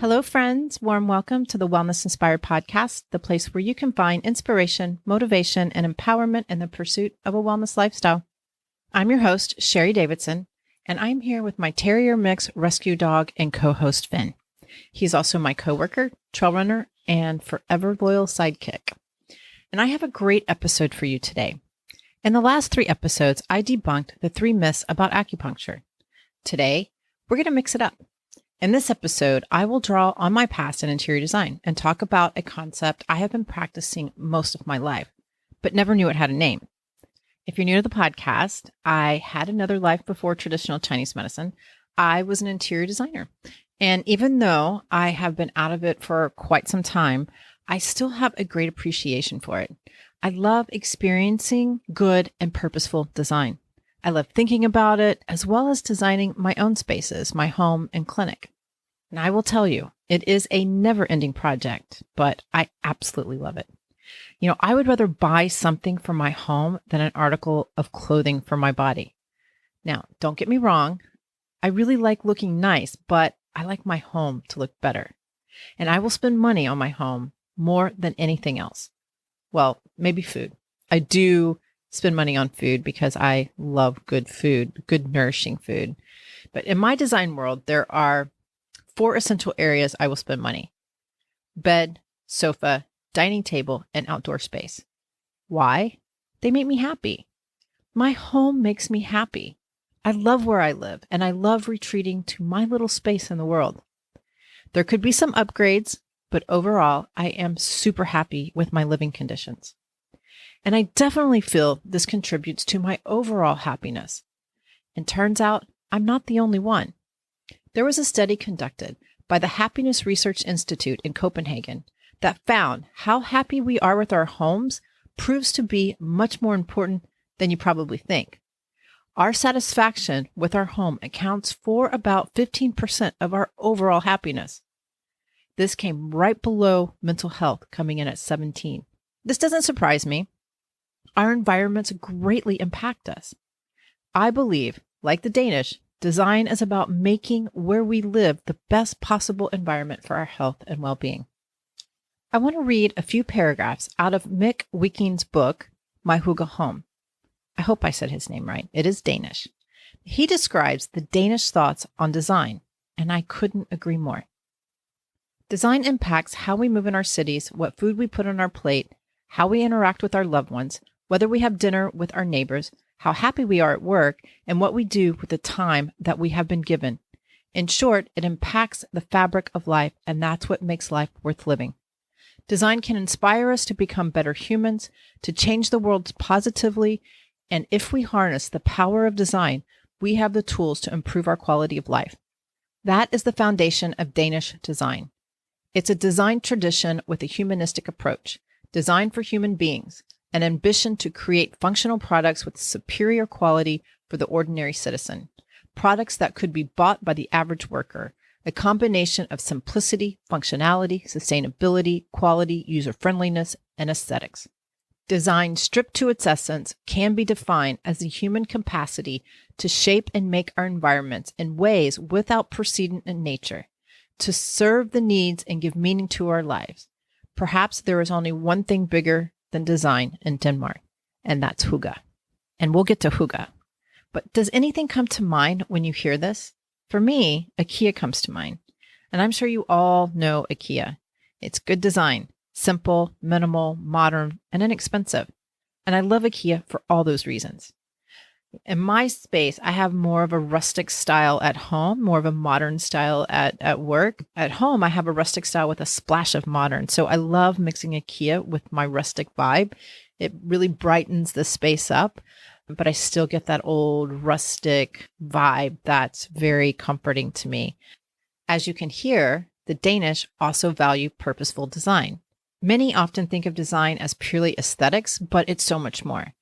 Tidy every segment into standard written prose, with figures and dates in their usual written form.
Hello, friends. Warm welcome to the Wellness Inspired Podcast, the place where you can find inspiration, motivation, and empowerment in the pursuit of a wellness lifestyle. I'm your host, Sherry Davidson, and I'm here with my Terrier mix rescue dog and co-host, Finn. He's also my coworker, trail runner, and forever loyal sidekick. And I have a great episode for you today. In the last 3 episodes, I debunked the 3 myths about acupuncture. Today, we're going to mix it up. In this episode, I will draw on my past in interior design and talk about a concept I have been practicing most of my life, but never knew it had a name. If you're new to the podcast, I had another life before traditional Chinese medicine. I was an interior designer. And even though I have been out of it for quite some time, I still have a great appreciation for it. I love experiencing good and purposeful design. I love thinking about it, as well as designing my own spaces, my home and clinic. And I will tell you, it is a never-ending project, but I absolutely love it. You know, I would rather buy something for my home than an article of clothing for my body. Now, don't get me wrong. I really like looking nice, but I like my home to look better. And I will spend money on my home more than anything else. Well, maybe food. I do spend money on food because I love good food, good nourishing food. But in my design world, there are 4 essential areas I will spend money: bed, sofa, dining table, and outdoor space. Why? They make me happy. My home makes me happy. I love where I live, and I love retreating to my little space in the world. There could be some upgrades, but overall, I am super happy with my living conditions. And I definitely feel this contributes to my overall happiness. And turns out I'm not the only one. There was a study conducted by the Happiness Research Institute in Copenhagen that found how happy we are with our homes proves to be much more important than you probably think. Our satisfaction with our home accounts for about 15% of our overall happiness. This came right below mental health, coming in at 17. This doesn't surprise me. Our environments greatly impact us. I believe, like the Danish, design is about making where we live the best possible environment for our health and well-being. I want to read a few paragraphs out of Mick Wiking's book, My Hygge Home. I hope I said his name right. It is Danish. He describes the Danish thoughts on design, and I couldn't agree more. Design impacts how we move in our cities, what food we put on our plate, how we interact with our loved ones, whether we have dinner with our neighbors, how happy we are at work, and what we do with the time that we have been given. In short, it impacts the fabric of life, and that's what makes life worth living. Design can inspire us to become better humans, to change the world positively, and if we harness the power of design, we have the tools to improve our quality of life. That is the foundation of Danish design. It's a design tradition with a humanistic approach, designed for human beings, an ambition to create functional products with superior quality for the ordinary citizen, products that could be bought by the average worker, a combination of simplicity, functionality, sustainability, quality, user-friendliness, and aesthetics. Design stripped to its essence can be defined as the human capacity to shape and make our environments in ways without precedent in nature, to serve the needs and give meaning to our lives. Perhaps there is only one thing bigger than design in Denmark, and that's Hygge. And we'll get to Hygge. But does anything come to mind when you hear this? For me, IKEA comes to mind. And I'm sure you all know IKEA. It's good design, simple, minimal, modern, and inexpensive. And I love IKEA for all those reasons. In my space, I have more of a rustic style at home, more of a modern style at work. At home, I have a rustic style with a splash of modern. So I love mixing IKEA with my rustic vibe. It really brightens the space up, but I still get that old rustic vibe that's very comforting to me. As you can hear, the Danish also value purposeful design. Many often think of design as purely aesthetics, but it's so much more.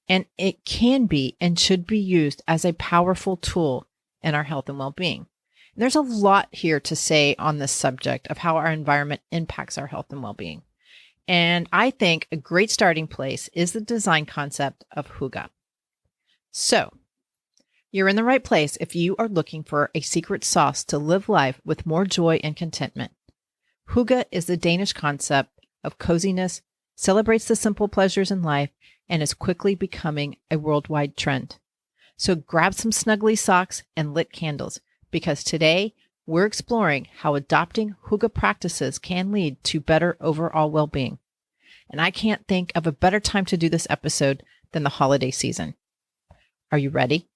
And it can be and should be used as a powerful tool in our health and well-being. There's a lot here to say on this subject of how our environment impacts our health and well-being. And I think a great starting place is the design concept of Hygge. So You're in the right place if you are looking for a secret sauce to live life with more joy and contentment. Hygge is the Danish concept of coziness, celebrates the simple pleasures in life, and is quickly becoming a worldwide trend. So grab some snuggly socks and lit candles, because today we're exploring how adopting Hygge practices can lead to better overall well-being. And I can't think of a better time to do this episode than the holiday season. Are you ready?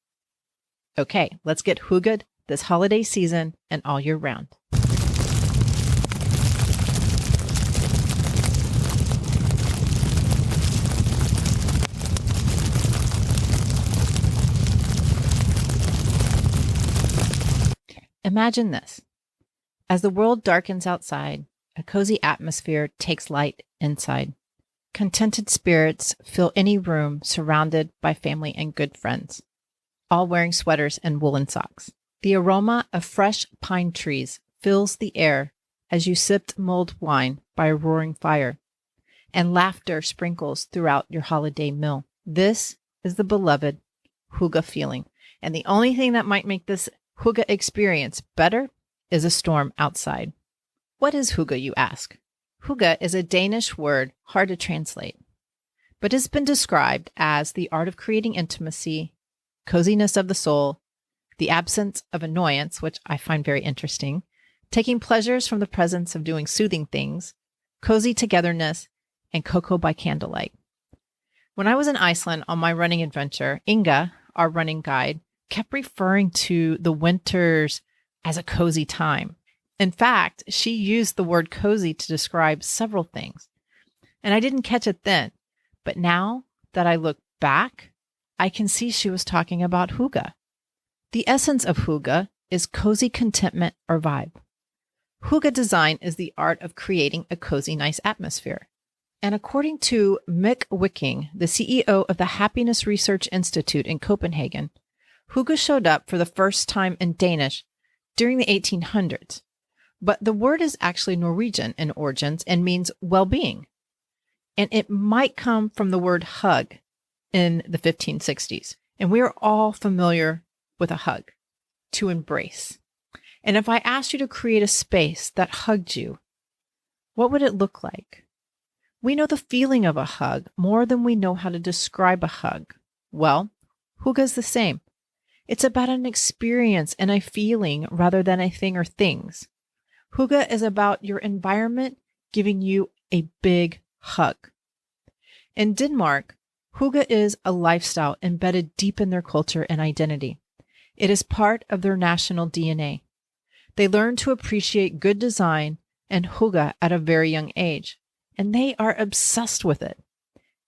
Okay, let's get Hygged this holiday season and all year round. Imagine this. As the world darkens outside, a cozy atmosphere takes light inside. Contented spirits fill any room surrounded by family and good friends, all wearing sweaters and woolen socks. The aroma of fresh pine trees fills the air as you sipped mulled wine by a roaring fire, and laughter sprinkles throughout your holiday meal. This is the beloved Hygge feeling, and the only thing that might make this Hygge experience better is a storm outside. What is Hygge, you ask? Hygge is a Danish word hard to translate, but has been described as the art of creating intimacy, coziness of the soul, the absence of annoyance, which I find very interesting, taking pleasures from the presence of doing soothing things, cozy togetherness, and cocoa by candlelight. When I was in Iceland on my running adventure, Hygge, our running guide, kept referring to the winters as a cozy time. In fact, she used the word cozy to describe several things. And I didn't catch it then. But now that I look back, I can see she was talking about Hygge. The essence of Hygge is cozy contentment or vibe. Hygge design is the art of creating a cozy, nice atmosphere. And according to Mick Wicking, the CEO of the Happiness Research Institute in Copenhagen, Hygge showed up for the first time in Danish during the 1800s. But the word is actually Norwegian in origins and means well-being. And it might come from the word hug in the 1560s. And we are all familiar with a hug, to embrace. And if I asked you to create a space that hugged you, what would it look like? We know the feeling of a hug more than we know how to describe a hug. Well, Hygge is the same. It's about an experience and a feeling rather than a thing or things. Hygge is about your environment giving you a big hug. In Denmark, Hygge is a lifestyle embedded deep in their culture and identity. It is part of their national DNA. They learn to appreciate good design and Hygge at a very young age, and they are obsessed with it.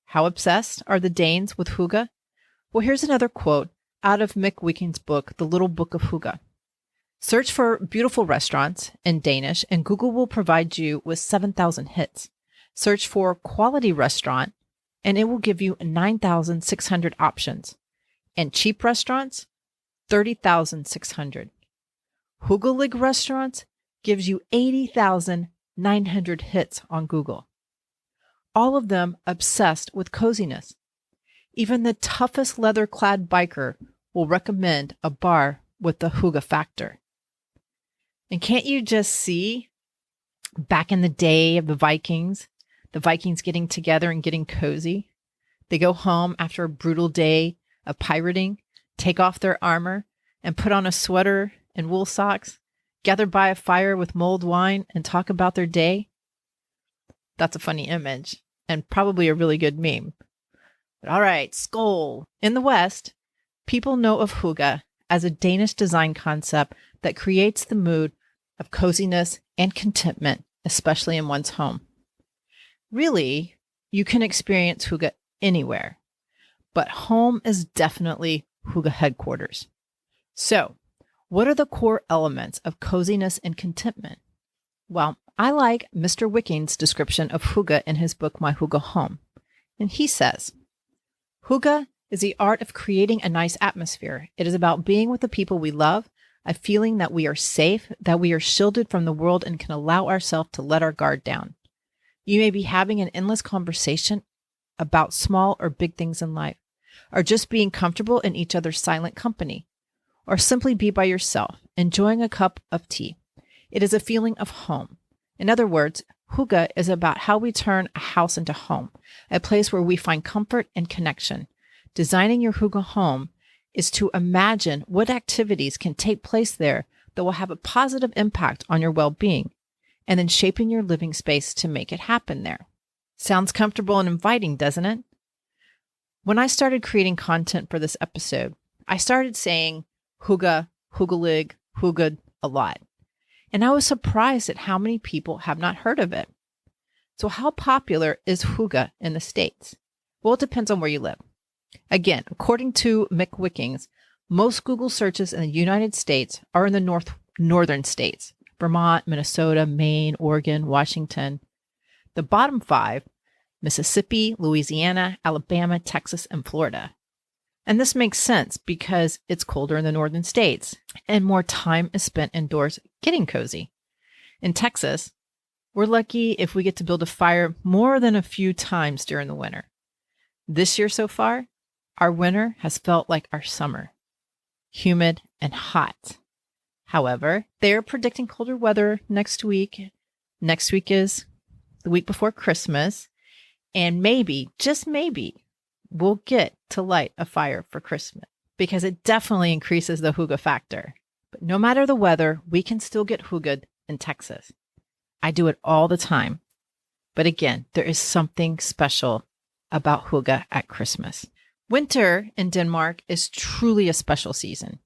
How obsessed are the Danes with Hygge? Well, here's another quote out of Mick Wicking's book, The Little Book of Hygge. Search for beautiful restaurants in Danish, and Google will provide you with 7,000 hits. Search for quality restaurant, and it will give you 9,600 options. And cheap restaurants, 30,600. Hyggelige restaurants gives you 80,900 hits on Google. All of them obsessed with coziness. Even the toughest leather-clad biker will recommend a bar with the Hygge factor. And can't you just see, back in the day of the Vikings getting together and getting cozy? They go home after a brutal day of pirating, take off their armor, and put on a sweater and wool socks, gather by a fire with mulled wine, and talk about their day. That's a funny image, and probably a really good meme. But all right, skål. In the West, people know of Hygge as a Danish design concept that creates the mood of coziness and contentment, especially in one's home. Really, you can experience Hygge anywhere, but home is definitely Hygge headquarters. So, what are the core elements of coziness and contentment? Well, I like Mr. Wicking's description of Hygge in his book, My Hygge Home. And he says, Hygge is the art of creating a nice atmosphere. It is about being with the people we love, a feeling that we are safe, that we are shielded from the world and can allow ourselves to let our guard down. You may be having an endless conversation about small or big things in life, or just being comfortable in each other's silent company. or simply be by yourself, enjoying a cup of tea. It is a feeling of home. In other words, Hygge is about how we turn a house into home, a place where we find comfort and connection. Designing your Hygge home is to imagine what activities can take place there that will have a positive impact on your well-being, and then shaping your living space to make it happen there. Sounds comfortable and inviting, doesn't it? When I started creating content for this episode, I started saying Hygge, Hyggelig, Hygged a lot. And I was surprised at how many people have not heard of it. So how popular is Hygge in the States? Well, it depends on where you live. Again, according to McWickings, most Google searches in the United States are in the northern states: Vermont, Minnesota, Maine, Oregon, Washington. The bottom 5, Mississippi, Louisiana, Alabama, Texas, and Florida. And this makes sense because it's colder in the northern states and more time is spent indoors getting cozy. In Texas, we're lucky if we get to build a fire more than a few times during the winter. This year so far, our winter has felt like our summer, humid and hot. However, they're predicting colder weather next week. Next week is the week before Christmas, and maybe, just maybe, we'll get to light a fire for Christmas because it definitely increases the Hygge factor. But no matter the weather, we can still get Hygged in Texas. I do it all the time. But again, there is something special about Hygge at Christmas. Winter in Denmark is truly a special season,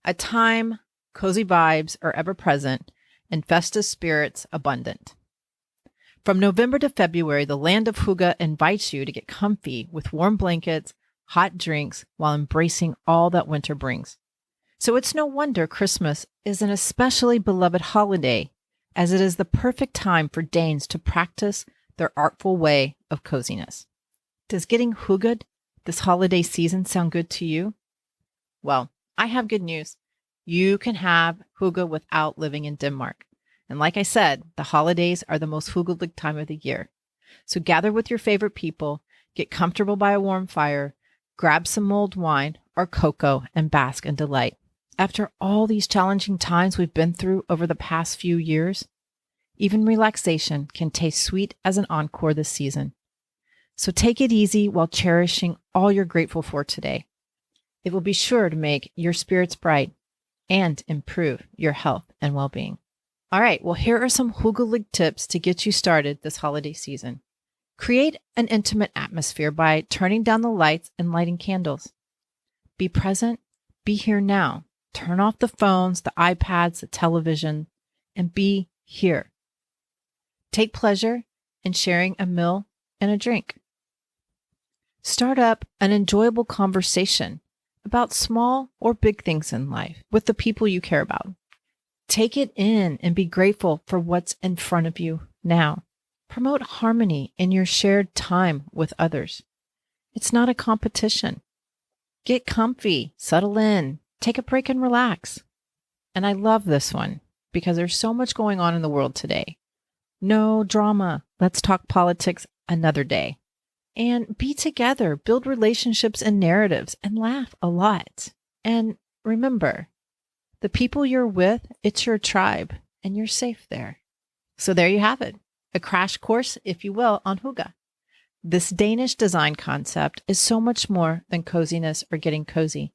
a time cozy vibes are ever present and festive spirits abundant. From November to February, the land of Hygge invites you to get comfy with warm blankets, hot drinks, while embracing all that winter brings. So it's no wonder Christmas is an especially beloved holiday, as it is the perfect time for Danes to practice their artful way of coziness. Does getting Hygged this holiday season sound good to you? Well, I have good news. You can have Hygge without living in Denmark. And like I said, the holidays are the most Hyggelig time of the year. So gather with your favorite people, get comfortable by a warm fire, grab some mulled wine or cocoa, and bask in delight. After all these challenging times we've been through over the past few years, even relaxation can taste sweet as an encore this season. So take it easy while cherishing all you're grateful for today. It will be sure to make your spirits bright and improve your health and well-being. All right, well, here are some Hyggelig tips to get you started this holiday season. Create an intimate atmosphere by turning down the lights and lighting candles. Be present, be here now. Turn off the phones, the iPads, the television, and be here. Take pleasure in sharing a meal and a drink. Start up an enjoyable conversation about small or big things in life with the people you care about. Take it in and be grateful for what's in front of you now. Promote harmony in your shared time with others. It's not a competition. Get comfy, settle in, take a break and relax. And I love this one because there's so much going on in the world today. No drama. Let's talk politics another day. And be together, build relationships and narratives, and laugh a lot. And remember, the people you're with, it's your tribe, and you're safe there. So there you have it, a crash course, if you will, on Hygge. This Danish design concept is so much more than coziness or getting cozy.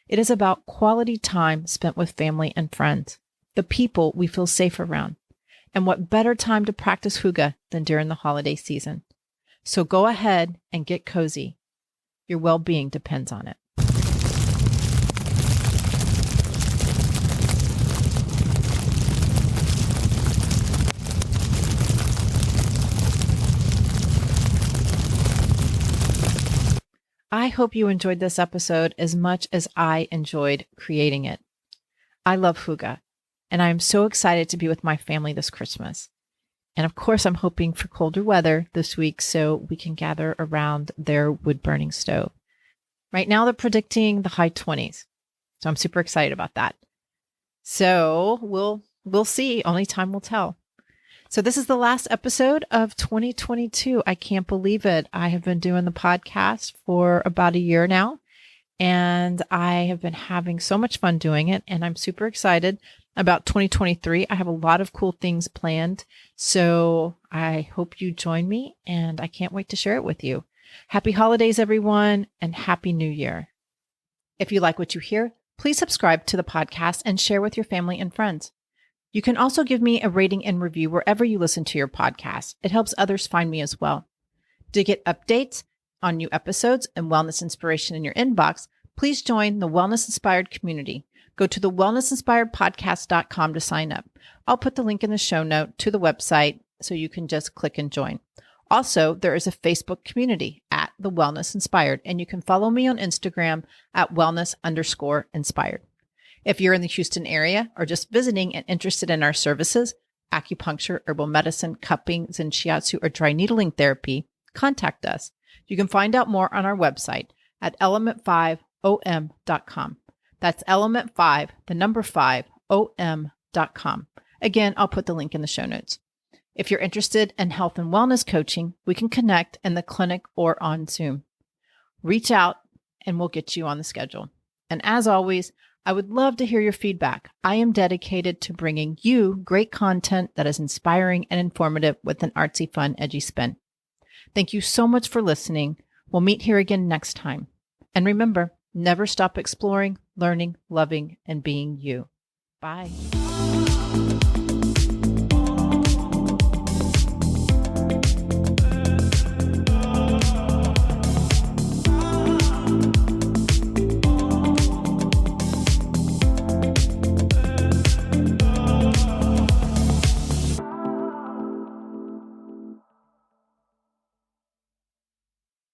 It is about quality time spent with family and friends, the people we feel safe around. And what better time to practice Hygge than during the holiday season? So go ahead and get cozy. Your well-being depends on it. I hope you enjoyed this episode as much as I enjoyed creating it. I love Hygge, and I am so excited to be with my family this Christmas. And of course, I'm hoping for colder weather this week so we can gather around their wood-burning stove. Right now, they're predicting the high 20s. So I'm super excited about that. So we'll see. Only time will tell. So this is the last episode of 2022. I can't believe it. I have been doing the podcast for about a year now, and I have been having so much fun doing it, and I'm super excited about 2023. I have a lot of cool things planned, so I hope you join me, and I can't wait to share it with you. Happy holidays, everyone, and Happy New Year. If you like what you hear, please subscribe to the podcast and share with your family and friends. You can also give me a rating and review wherever you listen to your podcast. It helps others find me as well. To get updates on new episodes and wellness inspiration in your inbox, please join the Wellness Inspired community. Go to the wellnessinspiredpodcast.com to sign up. I'll put the link in the show note to the website so you can just click and join. Also, there is a Facebook community at The Wellness Inspired, and you can follow me on Instagram at wellness_inspired. If you're in the Houston area or just visiting and interested in our services, acupuncture, herbal medicine, cupping, zen shiatsu, or dry needling therapy, contact us. You can find out more on our website at element5om.com. That's element5, the number 5, om.com. Again, I'll put the link in the show notes. If you're interested in health and wellness coaching, we can connect in the clinic or on Zoom. Reach out and we'll get you on the schedule. And as always, I would love to hear your feedback. I am dedicated to bringing you great content that is inspiring and informative with an artsy, fun, edgy spin. Thank you so much for listening. We'll meet here again next time. And remember, never stop exploring, learning, loving, and being you. Bye.